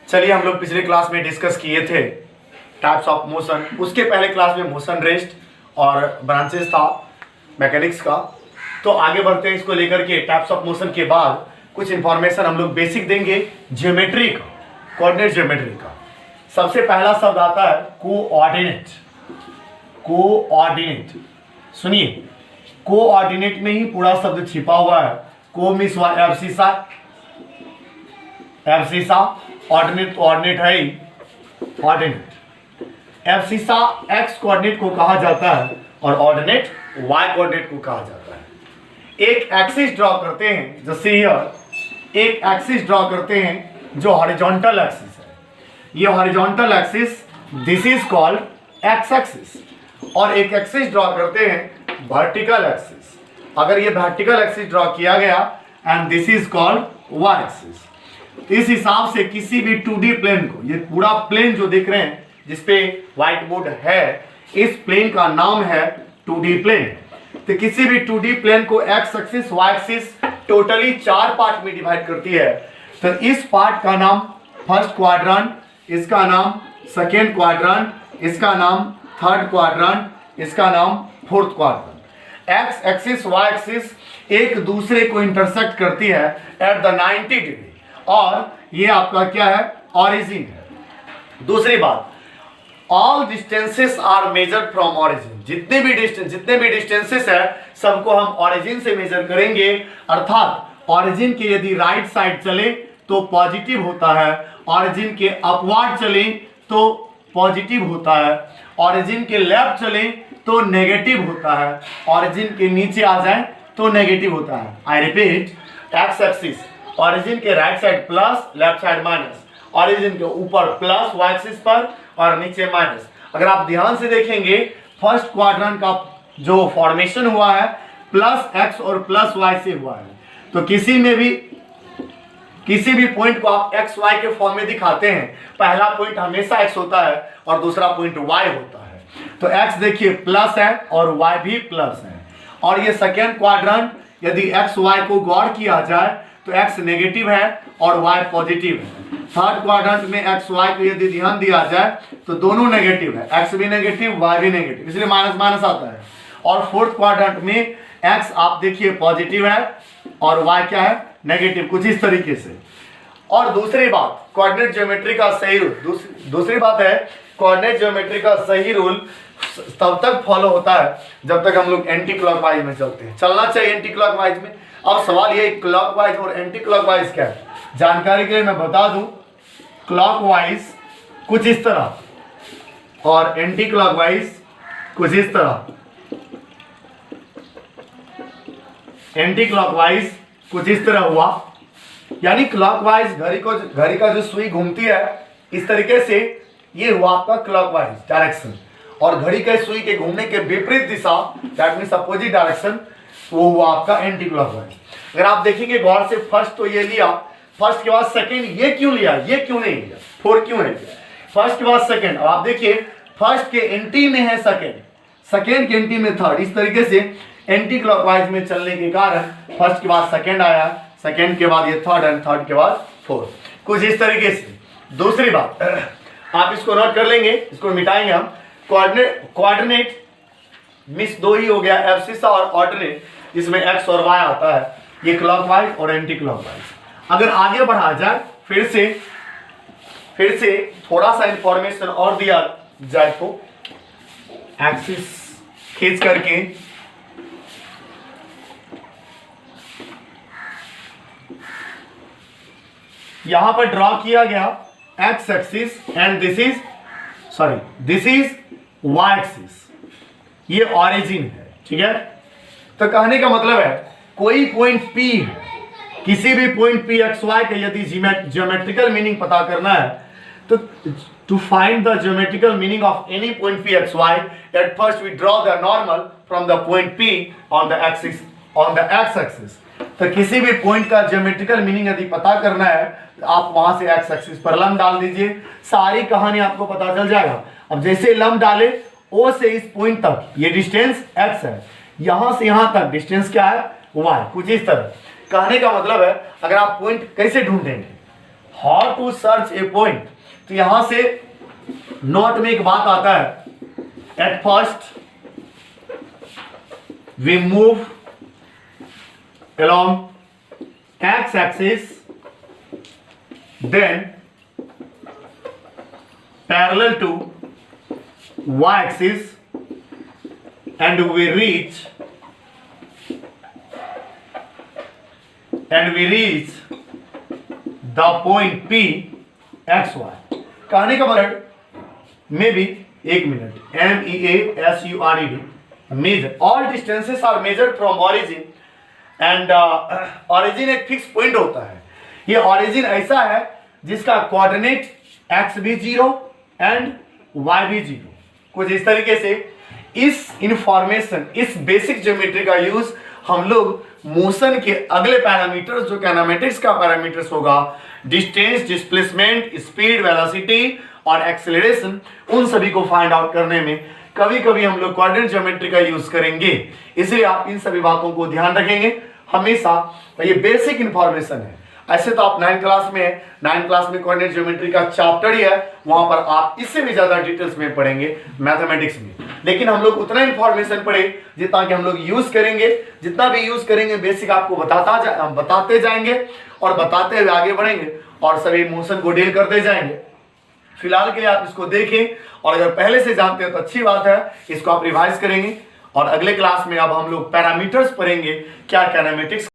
चलिए, हम लोग पिछले क्लास में डिस्कस किए थे टाइप्स ऑफ मोशन। उसके पहले क्लास में मोशन रेस्ट और ब्रांचेस था मैकेनिक्स का। तो आगे बढ़ते हैं इसको लेकर के। टाइप्स ऑफ मोशन के बाद कुछ इंफॉर्मेशन हम लोग बेसिक देंगे ज्योमेट्री का, कोऑर्डिनेट ज्योमेट्री का। सबसे पहला शब्द आता है कोऑर्डिनेट। कोऑर्डिनेट सुनिए, कोऑर्डिनेट में ही पूरा शब्द छिपा हुआ है। को means abscissa, abscissa. Ordinate ordinate है ही, ऑर्डिनेट। एब्सिसा एक्स कोऑर्डिनेट को कहा जाता है और ऑर्डिनेट वाई कोऑर्डिनेट को कहा जाता है। एक एक्सिस ड्रॉ करते हैं, जैसे हियर एक एक्सिस ड्रॉ करते हैं जो हॉरिजॉन्टल एक्सिस है। ये horizontal axis, this is called x axis. और एक एक्सिस ड्रॉ करते हैं वर्टिकल एक्सिस। अगर ये वर्टिकल एक्सिस ड्रॉ किया गया and this is called y axis. इस हिसाब से किसी भी 2D प्लेन को, ये पूरा प्लेन जो देख रहे हैं जिसपे व्हाइट बोर्ड है, इस प्लेन का नाम है 2D प्लेन। तो किसी भी 2D प्लेन को x axis y axis totally 4 part में डिवाइड करती है। तो इस पार्ट का नाम फर्स्ट क्वाड्रेंट, इसका नाम सेकेंड क्वाड्रेंट, इसका नाम थर्ड क्वाड्रेंट, इसका नाम fourth quadrant. X axis y axis एक दूसरे को इंटरसेक्ट करती है एट द 90 डिग्री, और ये आपका क्या है, ऑरिजिन है। दूसरी बात, all distances are measured from origin. जितने भी डिस्टेंसेस है सबको हम ऑरिजिन से मेजर करेंगे। अर्थात ऑरिजिन के यदि राइट साइड चले तो पॉजिटिव होता है, ऑरिजिन के अपवर्ड चले तो पॉजिटिव होता है, ऑरिजिन के लेफ्ट चले तो नेगेटिव होता है, ऑरिजिन के नीचे आ जाए तो नेगेटिव होता है। I repeat, X axis origin के right side plus, left side minus, origin के ऊपर प्लस वाई एक्सिस पर और नीचे माइनस। अगर आप ध्यान से देखेंगे फर्स्ट क्वाड्रेंट का जो फॉर्मेशन हुआ है प्लस एक्स और प्लस वाई से हुआ है। तो किसी भी पॉइंट को आप एक्स वाई के फॉर्म में दिखाते हैं, पहला पॉइंट हमेशा एक्स होता है और दूसरा पॉइंट वाई होता है। तो एक्स देखिए प्लस है और वाई भी प्लस है। और ये सेकेंड क्वाड्रेंट, यदि एक्स वाई को गौर किया जाए तो एक्स नेगेटिव है और वाई पॉजिटिव है। थर्ड क्वाड्रेंट में एक्स वाई को यदि ध्यान दिया जाए तो दोनों नेगेटिव है, एक्स भी नेगेटिव वाई भी नेगेटिव, इसलिए माइनस माइनस आता है। और फोर्थ क्वाड्रेंट में एक्स आप देखिए पॉजिटिव है और वाई क्या है, नेगेटिव, कुछ इस तरीके से। और दूसरी बात, कोऑर्डिनेट ज्योमेट्री का सही रूल, दूसरी बात है कोऑर्डिनेट ज्योमेट्री का सही रूल तब तक फॉलो होता है जब तक हम लोग एंटी क्लॉकवाइज में चलते हैं। चलना चाहिए एंटी क्लॉकवाइज में। अब सवाल ये क्लॉकवाइज और एंटी क्लॉकवाइज क्या है, जानकारी के लिए मैं बता दूं। क्लॉकवाइज कुछ इस तरह और एंटी क्लॉकवाइज कुछ इस तरह। एंटी क्लॉकवाइज कुछ इस तरह हुआ, यानी क्लॉकवाइज घड़ी का जो सुई घूमती है इस तरीके से, ये हुआ आपका क्लॉकवाइज डायरेक्शन। और घड़ी के सुई के घूमने के विपरीत दिशा, दैट मींस अपोजिट डायरेक्शन, वो हुआ आपका एंटी क्लॉकवाइज। अगर आप देखेंगे गौर से, फर्स्ट तो ये लिया, फर्स्ट के बाद सेकंड ये क्यों लिया, ये क्यों नहीं लिया, फोर क्यों है, फर्स्ट के बाद सेकंड। अब आप देखिए फर्स्ट के एंटी में है सेकंड, सेकंड के एंटी में थर्ड, इस तरीके से एंटी क्लॉकवाइज में चलने के कारण फर्स्ट के बाद सेकंड आया, सेकंड के बाद ये थर्ड एंड थर्ड के बाद फोर्थ, कुछ इस तरीके से। दूसरी बात, आप इसको नोट कर लेंगे, इसको मिटाएंगे हम। कोऑर्डिनेट मिस दो ही हो गया, एब्सिसा और ऑर्डिनेट, जिसमें एक्स और वाई आता है, ये क्लॉकवाइज और एंटी क्लॉकवाइज। अगर आगे बढ़ा जाए फिर से थोड़ा सा इंफॉर्मेशन और दिया जाए तो एक्सिस खींच करके यहां पर ड्रॉ किया गया x axis and this is y axis, ये ऑरिजिन है, ठीक है। तो कहने का मतलब है कोई पॉइंट P है, किसी भी पॉइंट P एक्स वाई का यदि ज्योमेट्रिकल मीनिंग पता करना है तो to find the geometrical meaning of any point P x y, at first we draw the normal from the point P on the x axis. तो किसी भी point का ज्योमेट्रिकल मीनिंग यदि पता करना है तो आप वहां से एक्स एक्सिस पर लंब डाल दीजिए, सारी कहानी आपको पता चल जाएगा। अब जैसे लंब डाले O से इस पॉइंट तक ये डिस्टेंस x है, यहां से यहां तक डिस्टेंस क्या है, y, कुछ इस तरह। कहने का मतलब है अगर आप पॉइंट कैसे ढूंढेंगे, how to search a point, तो यहां से नोट में एक बात आता है, at first we move along x axis, then parallel to y axis, and we reach the point P x y. कहने का मतलब मे बी, एक minute, MEASURED, measure, all distances are measured from origin and origin एक fix point होता है। ये origin ऐसा है जिसका कोऑर्डिनेट x भी 0 एंड y भी 0, कुछ इस तरीके से। इस इंफॉर्मेशन, इस बेसिक ज्योमेट्री का यूज हम लोग मोशन के अगले पैरामीटर्स, जो काइनेमेटिक्स का पैरामीटर्स होगा, डिस्टेंस, डिस्प्लेसमेंट, स्पीड, वेलोसिटी और एक्सेलरेशन, उन सभी को फाइंड आउट करने में कभी कभी हम लोग कोऑर्डिनेट ज्योमेट्री का यूज करेंगे। इसलिए आप इन सभी बातों को ध्यान रखेंगे हमेशा। ये बेसिक इंफॉर्मेशन है। ऐसे तो आप 9th क्लास में, 9th क्लास में कोऑर्डिनेट ज्योमेट्री का चैप्टर ही है, वहां पर आप इससे भी ज्यादा डिटेल्स में पढ़ेंगे मैथमेटिक्स में। लेकिन हम लोग उतना इंफॉर्मेशन पढ़े जितना कि हम लोग यूज करेंगे, जितना भी यूज करेंगे बेसिक आपको बताते जाएंगे और बताते हुए आगे बढ़ेंगे और सभी मोशन को डील करते जाएंगे। फिलहाल के लिए आप इसको देखें, और अगर पहले से जानते हैं तो अच्छी बात है, इसको आप रिवाइज करेंगे। और अगले क्लास में अब हम लोग पैरामीटर्स पढ़ेंगे, क्या काइनेमेटिक्स